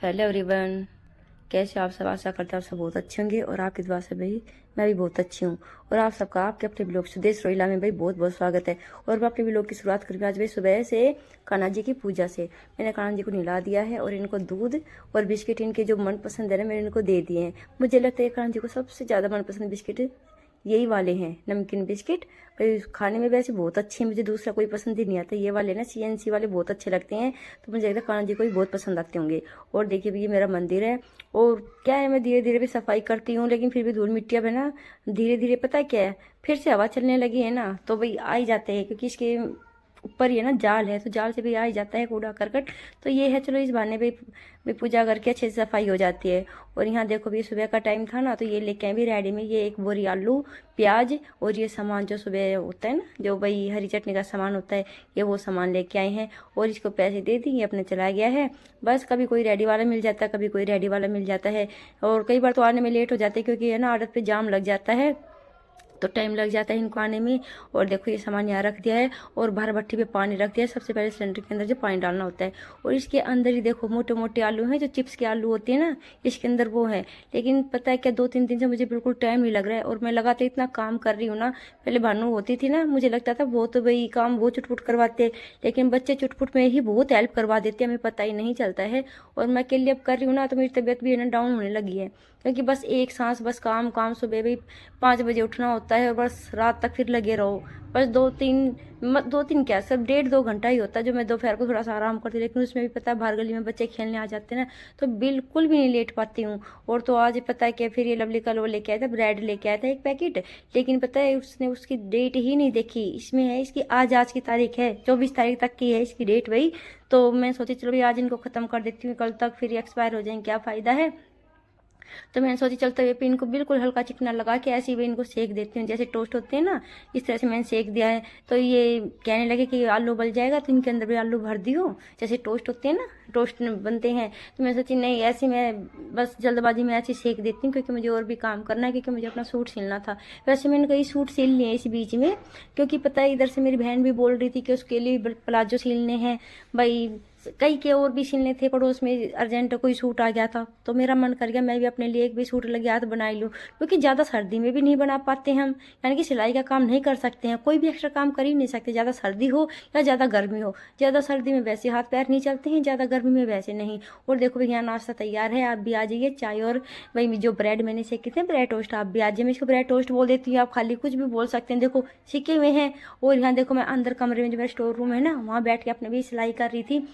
Hello everyone, कैसे आप सब। आशा करते हैं आप सब बहुत अच्छे होंगे और आपकी दुआ से भाई मैं भी बहुत अच्छी हूँ। और आप सबका आपके अपने ब्लॉग सुदेश रोहिला में भाई बहुत बहुत स्वागत है। और मैं अपने ब्लॉग की शुरुआत करूँगी आज भाई सुबह से कान्हा जी की पूजा से। मैंने कान्हा जी को नहला दिया है और इनको दूध और बिस्किट इनके जो मनपसंद है ना मैंने इनको दे दिए हैं। मुझे लगता है कान्हा जी को सबसे ज़्यादा मनपसंद बिस्किट यही वाले हैं, नमकीन बिस्किट। भाई खाने में वैसे बहुत अच्छे हैं, मुझे दूसरा कोई पसंद ही नहीं आता। ये वाले ना CNC वाले बहुत अच्छे लगते हैं, तो मुझे लगता है कान्हा जी को भी बहुत पसंद आते होंगे। और देखिए भी ये मेरा मंदिर है और क्या है, मैं धीरे धीरे भी सफाई करती हूँ लेकिन फिर भी धूल मिट्टी अब है ना धीरे धीरे, पता है क्या है, फिर से हवा चलने लगी है ना तो भाई आ ही जाते हैं, क्योंकि इसके ऊपर ये ना जाल है तो जाल से भी आ ही जाता है कूड़ा करकट। तो ये है, चलो इस बहाने भी पूजा करके अच्छे से सफाई हो जाती है। और यहाँ देखो भी सुबह का टाइम था ना तो ये लेके आए भी रेडी में ये एक बोरी आलू प्याज और ये सामान जो सुबह होता है ना, जो भाई हरी चटनी का सामान होता है, ये वो सामान लेके आए हैं। और इसको पैसे दे दिए, अपने चला गया है। बस कभी कोई रेडी वाला मिल जाता है, कभी कोई रेडी वाला मिल जाता है। और कई बार तो आने में लेट हो जाता है, क्योंकि है ना आड़त पे जाम लग जाता है तो टाइम लग जाता है इनको आने में। और देखो ये सामान यहाँ रख दिया है और बाहर भट्टी पे पानी रख दिया है। सबसे पहले सिलेंडर के अंदर जो पानी डालना होता है, और इसके अंदर ही देखो मोटे मोटे आलू हैं, जो चिप्स के आलू होते हैं ना, इसके अंदर वो है। लेकिन पता है क्या, 2-3 दिन से मुझे बिल्कुल टाइम नहीं लग रहा है और मैं लगातार इतना काम कर रही हूँ ना। पहले भानु होती थी ना, मुझे लगता था बहुत भाई काम बहुत चुटपुट करवाते, लेकिन बच्चे चुटपुट में ही बहुत हेल्प करवा देते हैं, हमें पता ही नहीं चलता है। और मैं अकेले अब कर रही हूँ ना तो मेरी तबीयत भी है ना डाउन होने लगी है, क्योंकि बस एक सांस, बस काम काम। सुबह भी 5 बजे उठना होता है और बस रात तक फिर लगे रहो। बस 2-3 क्या, सिर्फ 1.5-2 घंटा ही होता है जो मैं दोपहर को थोड़ा सा आराम करती हूँ। लेकिन उसमें भी पता है बाहर गली में बच्चे खेलने आ जाते हैं ना, तो बिल्कुल भी नहीं लेट पाती हूँ। और तो आज पता है क्या, फिर ये लवली कल वो लेके आया था, ब्रेड लेके आया था 1 पैकेट। लेकिन पता है उसने उसकी डेट ही नहीं देखी, इसमें है इसकी आज की तारीख है, 24 तारीख तक की है इसकी डेट भाई। तो मैं सोची चलो भी आज इनको खत्म कर देती हूँ, कल तक फिर एक्सपायर हो जाएंगे, क्या फायदा है। तो मैंने सोची चलते हुए पे इनको बिल्कुल हल्का चिकना लगा के ऐसे ही इनको सेक देती हूँ, जैसे टोस्ट होते हैं ना, इस तरह से मैंने सेक दिया है। तो ये कहने लगे कि आलू उबल जाएगा तो इनके अंदर भी आलू भर दियो, जैसे टोस्ट होते हैं ना, टोस्ट बनते हैं। तो मैं सोची नहीं, ऐसे मैं बस जल्दबाजी में ऐसे सेक देती हूँ, क्योंकि मुझे और भी काम करना है, क्योंकि मुझे अपना सूट सिलना था। वैसे मैंने कई सूट सिल लिए इस बीच में, क्योंकि पता है इधर से मेरी बहन भी बोल रही थी कि उसके लिए प्लाजो सिलने हैं भाई, कई के और भी सिलने थे। पड़ोस में अर्जेंट कोई सूट आ गया था तो मेरा मन कर गया मैं भी अपने लिए एक भी सूट लगे हाथ बनाई लूँ, क्योंकि ज़्यादा सर्दी में भी नहीं बना पाते हम, यानी कि सिलाई का काम नहीं कर सकते हैं, कोई भी एक्स्ट्रा काम कर ही नहीं सकते, ज़्यादा सर्दी हो या ज़्यादा गर्मी हो। ज़्यादा सर्दी में वैसे हाथ पैर नहीं चलते हैं, ज़्यादा गर्मी में वैसे नहीं। और देखो भाई यहाँ नाश्ता तैयार है, आप भी आ जाइए। चाय और भाई जो ब्रेड मैंने सेके थे ब्रेड टोस्ट, आप भी आ जाइए। मैं इसको ब्रेड टोस्ट बोल देती हूँ, आप खाली कुछ भी बोल सकते हैं, देखो सीखे हुए हैं। और यहाँ देखो मैं अंदर कमरे में जो मेरा स्टोर रूम है ना, वहाँ बैठ के अपने भी सिलाई कर रही थी।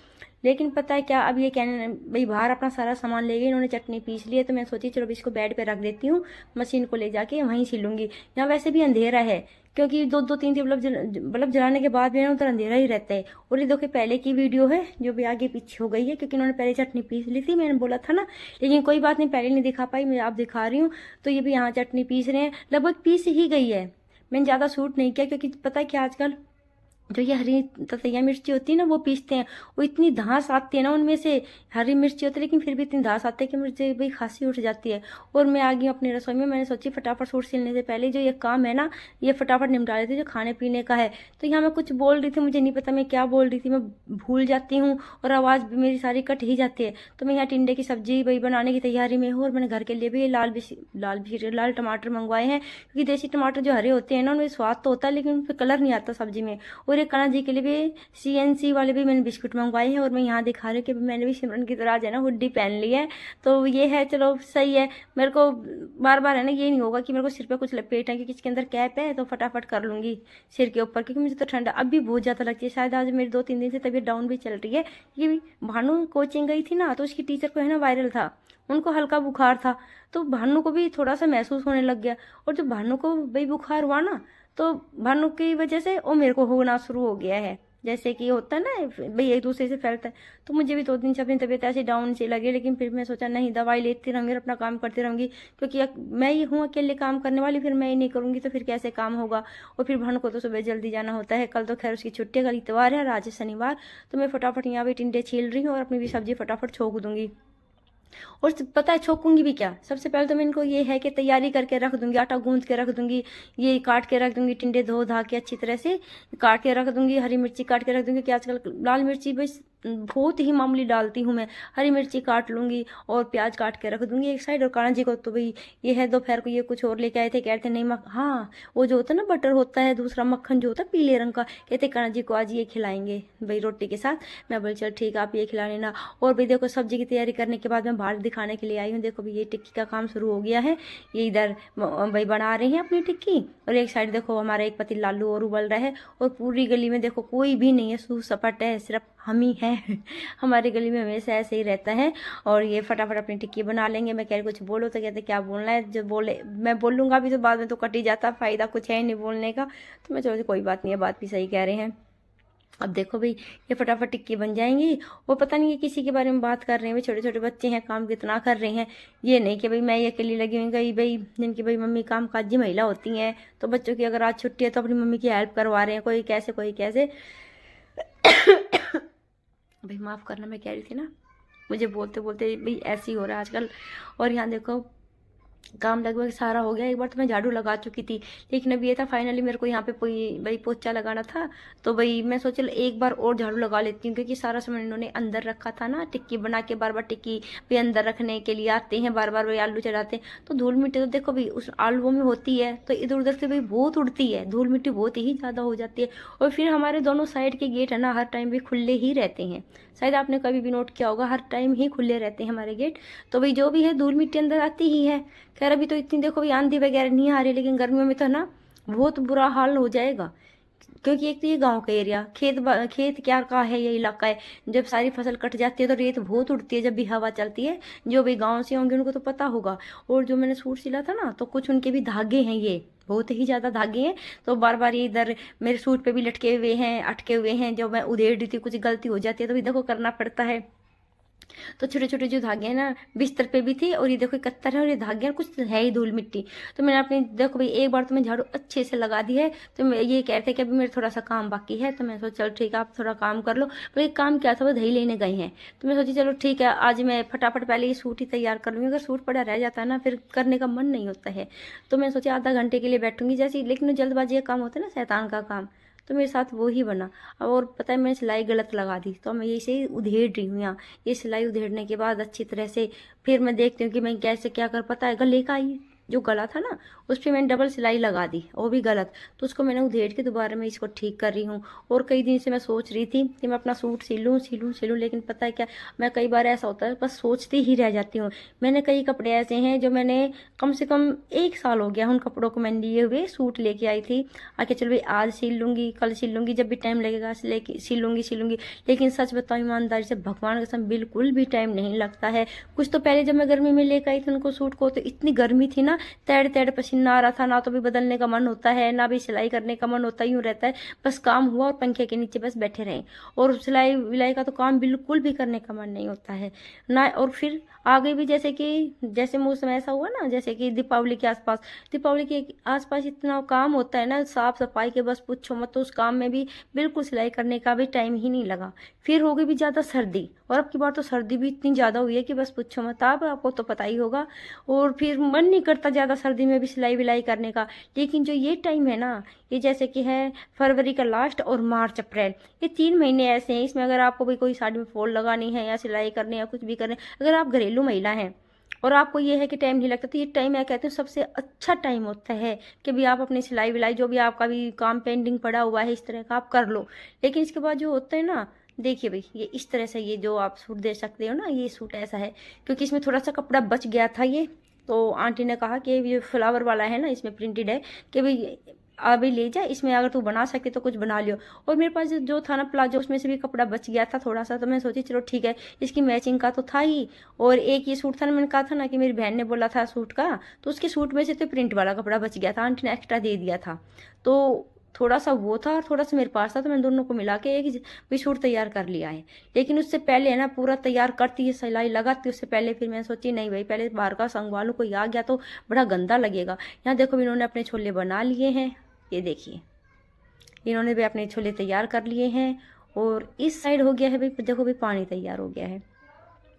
लेकिन पता है क्या, अब ये कहने भाई बाहर अपना सारा सामान ले गए, इन्होंने चटनी पीस ली है। तो मैं सोची चलो इसको बेड पे रख देती हूँ, मशीन को ले जाके वहीं सिलूंगी। यहाँ वैसे भी अंधेरा है, क्योंकि 2-3 बल्ब जलाने के बाद भी ना उधर अंधेरा ही रहता है। और ये देखो पहले की वीडियो है जो भी आगे पीछे हो गई है, क्योंकि इन्होंने पहले चटनी पीस ली थी, मैंने बोला था ना। लेकिन कोई बात नहीं, पहले नहीं दिखा पाई, मैं आप दिखा रही हूँ। तो ये भी यहाँ चटनी पीस रहे हैं, लगभग पीस ही गई है। मैंने ज़्यादा शूट नहीं किया, क्योंकि पता है कि आजकल जो ये हरी ततैया मिर्ची होती है ना वो पीसते हैं, वो इतनी धांस आती है ना उनमें से, हरी मिर्ची होती है लेकिन फिर भी इतनी धांस आती है कि मुझे भाई खांसी उठ जाती है। और मैं आ गई हूँ अपनी रसोई में, मैंने सोची फटाफट सूट सिलने से पहले जो ये काम है ना ये फटाफट निपटा लेती हूँ, जो खाने पीने का है। तो यहाँ मैं कुछ बोल रही थी, मुझे नहीं पता मैं क्या बोल रही थी, मैं भूल जाती हूँ और आवाज़ भी मेरी सारी कट ही जाती है। तो मैं यहाँ टिंडे की सब्जी भाई बनाने की तैयारी में हूँ, और मैंने घर के लिए भी लाल टमाटर मंगवाए हैं, क्योंकि देसी टमाटर जो हरे होते हैं ना उनमें स्वाद तो होता है लेकिन उन पर कलर नहीं आता सब्जी में। और एक कान्हा जी के लिए भी CNC वाले भी मैंने बिस्कुट मंगवाए हैं। और मैं यहाँ दिखा रही हूँ कि मैंने भी सिमरन की तरह जो है ना हुड्डी पहन ली है। तो ये है, चलो सही है। मेरे को बार बार है ना ये नहीं होगा कि मेरे को सिर पे कुछ लपेट है, क्योंकि इसके अंदर कैप है तो फटाफट कर लूंगी सिर के ऊपर, क्योंकि मुझे तो ठंडा अब भी बहुत ज़्यादा लगती है। शायद आज मेरी 2-3 दिन से तबीयत डाउन भी चल रही है, क्योंकि भानु कोचिंग गई थी ना तो उसकी टीचर को है ना वायरल था, उनको हल्का बुखार था, तो भानु को भी थोड़ा सा महसूस होने लग गया। और जब भानु को भाई बुखार हुआ ना तो भानु की वजह से वो मेरे को होना शुरू हो गया है, जैसे कि होता है ना भाई एक दूसरे से फैलता है। तो मुझे भी 2 दिन से अपनी तबीयत ऐसी डाउन सी लगी, लेकिन फिर मैं सोचा नहीं, दवाई लेती रहूंगी और अपना काम करती रहूंगी, क्योंकि मैं ही हूँ अकेले काम करने वाली, फिर मैं ही नहीं करूंगी तो फिर कैसे काम होगा। और फिर भानु को तो सुबह जल्दी जाना होता है, कल तो खैर उसकी छुट्टी है, कल इतवार है, आज शनिवार। तो मैं फटाफट यहाँ भी टिंडे छील रही हूँ और अपनी भी सब्जी फटाफट छोक दूंगी। और पता है छोकूंगी भी क्या, सबसे पहले तो मैं इनको ये है कि तैयारी करके रख दूंगी, आटा गूंद के रख दूंगी, ये काट के रख दूंगी, टिंडे धो धा के अच्छी तरह से काट के रख दूंगी, हरी मिर्ची काट के रख दूंगी कि आजकल लाल मिर्ची बस बहुत ही मामूली डालती हूँ मैं, हरी मिर्ची काट लूंगी और प्याज काट के रख दूंगी एक साइड। और कान्हा जी को तो भाई ये है दोपहर को ये कुछ और लेके आए थे, कहते नहीं हाँ वो जो होता है ना बटर होता है दूसरा मक्खन जो होता है पीले रंग का, कहते कान्हा जी को आज ये खिलाएंगे भाई रोटी के साथ। मैं बोली चल ठीक है आप ये खिला लेना। और भाई देखो सब्जी की तैयारी करने के बाद मैं बाहर दिखाने के लिए आई हूँ, देखो भाई ये टिक्की का काम शुरू हो गया है, ये इधर भाई बना रहे हैं अपनी टिक्की, और एक साइड देखो हमारा एक पतीला आलू और उबल रहा है। और पूरी गली में देखो कोई भी नहीं है, सूख सपाट है, सिर्फ हम ही हैं हमारी गली में हमेशा ऐसे ही रहता है। और ये फटाफट अपनी टिक्की बना लेंगे। मैं कह रही कुछ बोलो तो कहते क्या बोलना है, जो बोले मैं बोलूँगा भी तो बाद में तो कट ही जाता, फायदा कुछ है नहीं बोलने का। तो मैं चलो कोई बात नहीं है, बात भी सही कह रहे हैं। अब देखो भाई ये फटाफट टिक्की बन जाएंगी। वो पता नहीं ये किसी के बारे में बात कर रहे हैं, भाई छोटे छोटे बच्चे हैं काम कितना कर रहे हैं, ये नहीं कि भाई मैं ये अकेली लगी हुई गई, भाई जिनकी भाई मम्मी काम काजी महिला होती हैं तो बच्चों की अगर आज छुट्टी है तो अपनी मम्मी की हेल्प करवा रहे हैं, कोई कैसे कोई कैसे भाई माफ़ करना, मैं कह रही थी ना मुझे बोलते बोलते भाई ऐसे ही हो रहा है आजकल। और यहाँ देखो काम लगभग सारा हो गया, एक बार तो मैं झाड़ू लगा चुकी थी, लेकिन अब ये था फाइनली मेरे को यहाँ पे भाई पोछा लगाना था, तो भाई मैं सोचा एक बार और झाड़ू लगा लेती हूँ, क्योंकि सारा सामान इन्होंने अंदर रखा था ना, टिक्की बना के बार बार टिक्की भी अंदर रखने के लिए आते हैं, बार बार भाई आलू चढ़ाते हैं, तो धूल मिट्टी तो देखो भाई उस आलूओं में होती है, तो इधर उधर से भाई बहुत उड़ती है, धूल मिट्टी बहुत ही ज़्यादा हो जाती है। और फिर हमारे दोनों साइड के गेट है ना हर टाइम भी खुले ही रहते हैं, शायद आपने कभी भी नोट किया होगा, हर टाइम ही खुले रहते हैं हमारे गेट, तो भाई जो भी है धूल मिट्टी अंदर आती ही है। खैर अभी तो इतनी देखो भाई आंधी वगैरह नहीं आ रही, लेकिन गर्मियों में तो ना बहुत बुरा हाल हो जाएगा, क्योंकि एक तो ये गांव का एरिया, खेत क्या का है ये इलाका है, जब सारी फसल कट जाती है तो रेत बहुत उड़ती है जब भी हवा चलती है, जो भी गांव से होंगे उनको तो पता होगा। और जो मैंने सूट सिला था ना तो कुछ उनके भी धागे हैं, ये बहुत ही ज़्यादा धागे हैं, तो बार बार ये इधर मेरे सूट पे भी लटके हुए हैं, अटके हुए हैं, जब मैं उधेड़ रही थी कुछ गलती हो जाती है तो भी देखो करना पड़ता है। तो छोटे छोटे जो धागे हैं ना बिस्तर पे भी थे, और ये देखो कत्तर है और ये धागे कुछ है ही धूल मिट्टी, तो मैंने अपनी देखो भाई एक बार तो मैं झाड़ू अच्छे से लगा दी है, तो मैं ये कहते कि अभी मेरा थोड़ा सा काम बाकी है, तो मैं सोचा चलो ठीक है आप थोड़ा काम कर लो। तो एक काम क्या था वो दही लेने गए हैं, तो मैं सोची चलो ठीक है आज मैं फटाफट पहले ये सूट ही तैयार कर लूँगी, अगर सूट पड़ा रह जाता है ना फिर करने का मन नहीं होता है, तो मैं सोचा आधा घंटे के लिए बैठूंगी जैसे, लेकिन जल्दबाजी का काम होता है ना शैतान का काम, तो मेरे साथ वो ही बना। और पता है मैंने सिलाई गलत लगा दी, तो मैं इसे उधेड़ रही हूँ यहाँ, ये सिलाई उधेड़ने के बाद अच्छी तरह से फिर मैं देखती हूँ कि मैं कैसे क्या कर, पता है गले का ही जो गला था ना उस पर मैंने डबल सिलाई लगा दी, वो भी गलत, तो उसको मैंने उधेड़ के दोबारा मैं इसको ठीक कर रही हूँ। और कई दिन से मैं सोच रही थी कि मैं अपना सूट सिलूँ सिलूँ सिलूँ, लेकिन पता है क्या मैं कई बार ऐसा होता है बस सोचती ही रह जाती हूँ। मैंने कई कपड़े ऐसे हैं जो मैंने कम से कम 1 साल हो गया उन कपड़ों को मैंने लिए हुए, सूट लेके आई थी आके चलो भाई आज सिल लूँगी कल सिल लूँगी, जब भी टाइम लगेगा सिलूँगी, लेकिन सच बताऊँ ईमानदारी से भगवान कसम बिल्कुल भी टाइम नहीं लगता है। कुछ तो पहले जब मैं गर्मी में लेकर आई थी उनको सूट को, तो इतनी गर्मी थी ना तैड़ तैड़ पसीना आ रहा था, ना तो भी बदलने का मन होता है ना भी सिलाई करने का मन होता, यूँ रहता है बस काम हुआ और पंखे के नीचे बस बैठे रहें, और सिलाई विलाई का तो काम बिल्कुल भी करने का मन नहीं होता है ना। और फिर आगे भी जैसे मौसम ऐसा हुआ ना, जैसे कि दीपावली के आसपास इतना काम होता है ना साफ सफाई के, बस पूछो मत, तो उस काम में भी बिल्कुल सिलाई करने का भी टाइम ही नहीं लगा। फिर हो गई भी ज़्यादा सर्दी, और अब की बार तो सर्दी भी इतनी ज़्यादा हुई है कि बस पूछो मत, आपको तो पता ही होगा, और फिर मन नहीं करता ज़्यादा सर्दी में भी सिलाई विलाई करने का। लेकिन जो ये टाइम है ना, ये जैसे कि है फरवरी का लास्ट और मार्च अप्रैल, ये 3 महीने ऐसे हैं, इसमें अगर आपको भी कोई साड़ी में फॉल लगानी है या सिलाई करनी है या कुछ भी करना है, अगर आप घरेलू महिला हैं और आपको ये है कि टाइम नहीं लगता, तो ये टाइम मैं कहती हूँ सबसे अच्छा टाइम होता है कि भी आप अपनी सिलाई विलाई जो भी आपका भी काम पेंडिंग पड़ा हुआ है इस तरह का आप कर लो। लेकिन इसके बाद जो होता है ना, देखिए भाई ये इस तरह से ये जो आप सूट दे सकते हो ना, ये सूट ऐसा है क्योंकि इसमें थोड़ा सा कपड़ा बच गया था, ये तो आंटी ने कहा कि ये फ्लावर वाला है ना इसमें प्रिंटेड है कि भाई अभी ले जा, इसमें अगर तू बना सके तो कुछ बना लियो। और मेरे पास जो था ना प्लाजो उसमें से भी कपड़ा बच गया था थोड़ा सा, तो मैं सोची चलो ठीक है इसकी मैचिंग का तो था ही, और एक ये सूट था ना मैंने कहा था ना कि मेरी बहन ने बोला था सूट का, तो उसके सूट में से तो प्रिंट वाला कपड़ा बच गया था, आंटी ने एक्स्ट्रा दे दिया था, तो थोड़ा सा वो था और थोड़ा सा मेरे पास था, तो मैंने दोनों को मिला के एक भी सूट तैयार कर लिया है। लेकिन उससे पहले है ना पूरा तैयार करती है सिलाई लगाती उससे पहले फिर मैं सोची नहीं भाई पहले बाहर का संगवा लूं, कोई आ गया तो बड़ा गंदा लगेगा। यहाँ देखो इन्होंने अपने छोले बना लिए हैं, ये देखिए इन्होंने भी अपने छोले तैयार कर लिए हैं, और इस साइड हो गया है भाई, देखो भाई पानी तैयार हो गया है,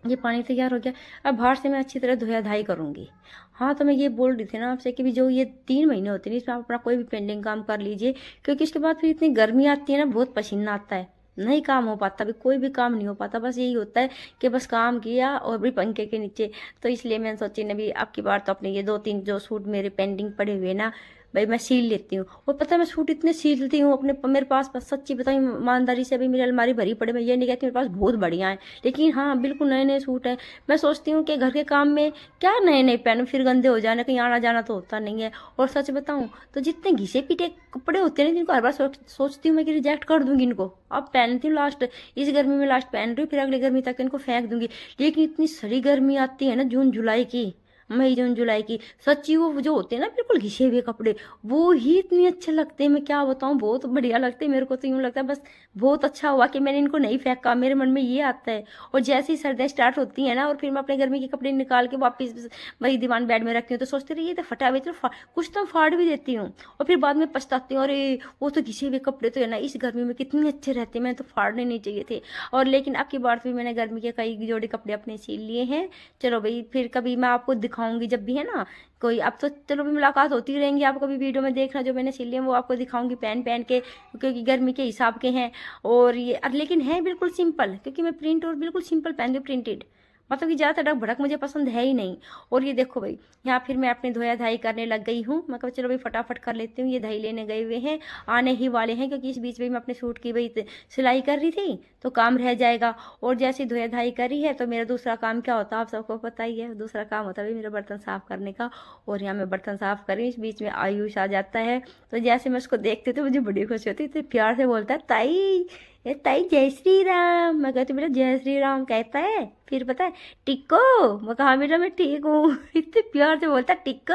ये पानी तैयार हो गया। अब बाहर से मैं अच्छी तरह धोया धाई करूँगी। हाँ, तो मैं ये बोल रही थी ना आपसे कि भी जो ये 3 महीने होते हैं इसमें आप अपना कोई भी पेंडिंग काम कर लीजिए, क्योंकि इसके बाद फिर इतनी गर्मी आती है ना, बहुत पसीना आता है, नहीं काम हो पाता, भी कोई भी काम नहीं हो पाता। बस यही होता है कि बस काम किया और भी पंखे के नीचे। तो इसलिए मैंने सोची ना भी आपकी बार तो अपने ये 2-3 जो सूट मेरे पेंडिंग पड़े हुए ना भाई मैं सील लेती हूँ। और पता है मैं सूट इतने सीलती हूँ अपने, मेरे पास बस सच्ची बताऊँ ईमानदारी से अभी मेरी अलमारी भरी पड़े, मैं ये नहीं कहती मेरे पास बहुत बढ़िया है, लेकिन हाँ बिल्कुल नए नए सूट है। मैं सोचती हूँ कि घर के काम में क्या नए नए पहनूं, फिर गंदे हो जाने, कहीं आना जाना तो होता नहीं है। और सच बताऊँ तो जितने घिसे पीटे कपड़े होते हैं जिनको हर बार सोचती हूँ मैं कि रिजेक्ट कर दूंगी इनको, अब पहनती हूँ लास्ट, इस गर्मी में लास्ट पहन रही हूँ, फिर अगली गर्मी तक इनको फेंक दूंगी। लेकिन इतनी सड़ी गर्मी आती है ना जून जुलाई की, मई जून जुलाई की, सच्ची वो जो होते हैं ना बिल्कुल घिसे हुए कपड़े, वो ही इतने अच्छे लगते हैं, मैं क्या बताऊं, बहुत बढ़िया लगते हैं। मेरे को तो यूं लगता है बस बहुत अच्छा हुआ कि मैंने इनको नहीं फेंका, मेरे मन में ये आता है। और जैसे ही सर्दियाँ स्टार्ट होती है ना और फिर मैं अपने गर्मी के कपड़े निकाल के वापस वही दीवान बेड में रखती हूँ, तो सोचती रही ये तो फटा हुआ, चलो कुछ तो फाड़ भी देती हूँ, और फिर बाद में पछताती हूँ, अरे वो तो घिसे हुए कपड़े तो है ना इस गर्मी में कितने अच्छे रहते, मैंने तो फाड़ने नहीं चाहिए थे। और लेकिन अब की बार फिर मैंने गर्मी के कई जोड़े कपड़े अपने सिल लिए हैं। चलो भाई फिर कभी मैं आपको दिखाऊंगी जब भी है ना कोई, अब तो चलो भी मुलाकात होती रहेंगी, आप कभी वीडियो में देखना जो मैंने सिले वो आपको दिखाऊंगी पहन पहन के, क्योंकि गर्मी के हिसाब के हैं। और ये लेकिन है बिल्कुल सिंपल, क्योंकि मैं प्रिंट और बिल्कुल सिंपल पहनती हूँ, प्रिंटेड, मतलब कि ज़्यादा डग भड़क मुझे पसंद है ही नहीं। और ये देखो भाई यहाँ फिर मैं अपनी धोया धाई करने लग गई हूँ, मैं कहा चलो भाई फटाफट कर लेती हूँ, ये धाई लेने गए हुए हैं, आने ही वाले हैं, क्योंकि इस बीच में मैं अपने सूट की भाई सिलाई कर रही थी तो काम रह जाएगा। और जैसे धोया धाई करी है तो मेरा दूसरा काम क्या होता है आप सबको पता ही है, दूसरा काम होता है मेरा बर्तन साफ करने का। और यहाँ मैं बर्तन साफ कर रही हूँ, इस बीच में आयुष आ जाता है, तो जैसे मैं उसको देखती तो मुझे बड़ी खुशी होती, तो प्यार से बोलता है ताई, ये ताई जय श्री राम। मैं कहती बेटा जय श्री राम, कहता है फिर पता है टिक्को, मैं कहा बेटा मैं ठीक हूँ इतने प्यार से बोलता टिक्को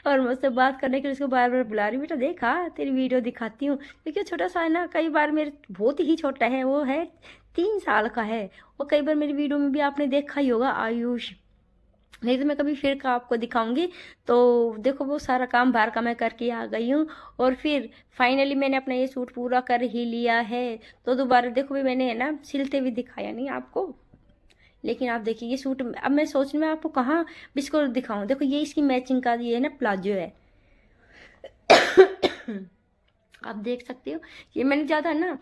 और मुझसे बात करने के लिए उसको बार बार बुला रही, बेटा देखा तेरी वीडियो दिखाती हूँ, क्योंकि छोटा सा है ना, कई बार मेरे बहुत ही छोटा है, वो है 3 साल का है, वो कई बार मेरी वीडियो में भी आपने देखा ही होगा आयुष, नहीं तो मैं कभी फिर का आपको दिखाऊंगी। तो देखो वो सारा काम बाहर का मैं करके आ गई हूँ, और फिर फाइनली मैंने अपना ये सूट पूरा कर ही लिया है। तो दोबारा देखो भी मैंने है ना सिलते हुए दिखाया नहीं आपको, लेकिन आप देखिए ये सूट अब मैं सोच रही हूँ मैं आपको कहाँ बिस्कुट दिखाऊं, देखो ये इसकी मैचिंग का ये है ना प्लाजो है आप देख सकते हो, ये मैंने ज़्यादा ना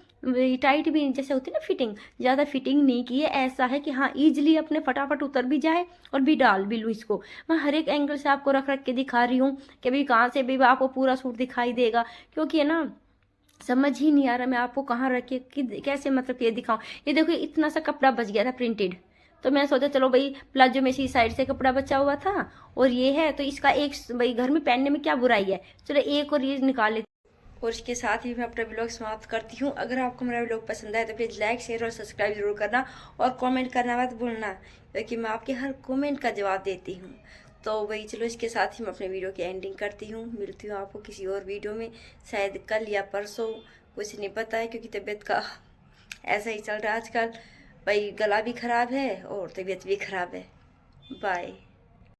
टाइट भी जैसे होती है ना फिटिंग, ज़्यादा फिटिंग नहीं की है, ऐसा है कि हाँ इजीली अपने फटाफट उतर भी जाए और भी डाल भी लूँ इसको। मैं हर एक एंगल से आपको रख रख के दिखा रही हूँ कि भाई कहाँ से भी आपको पूरा सूट दिखाई देगा, क्योंकि है ना समझ ही नहीं आ रहा मैं आपको कहाँ रख के कैसे मतलब ये दिखाऊं। ये देखो इतना सा कपड़ा बच गया था प्रिंटेड, तो मैं सोचा चलो भाई प्लाजो में से साइड से कपड़ा बचा हुआ था और ये है तो इसका एक भाई घर में पहनने में क्या बुराई है, चलो एक और ये निकाल लेते। और इसके साथ ही मैं अपना ब्लॉग समाप्त करती हूँ। अगर आपको मेरा ब्लॉग पसंद आए तो प्लीज़ लाइक शेयर और सब्सक्राइब जरूर करना, और कमेंट करना मत भूलना, क्योंकि मैं आपके हर कमेंट का जवाब देती हूँ। तो वही चलो इसके साथ ही मैं अपने वीडियो की एंडिंग करती हूँ, मिलती हूँ आपको किसी और वीडियो में, शायद कल या परसों, कुछ नहीं पता है, क्योंकि तबीयत का ऐसा ही चल रहा है आजकल, भाई गला भी ख़राब है और तबीयत भी ख़राब है। बाय।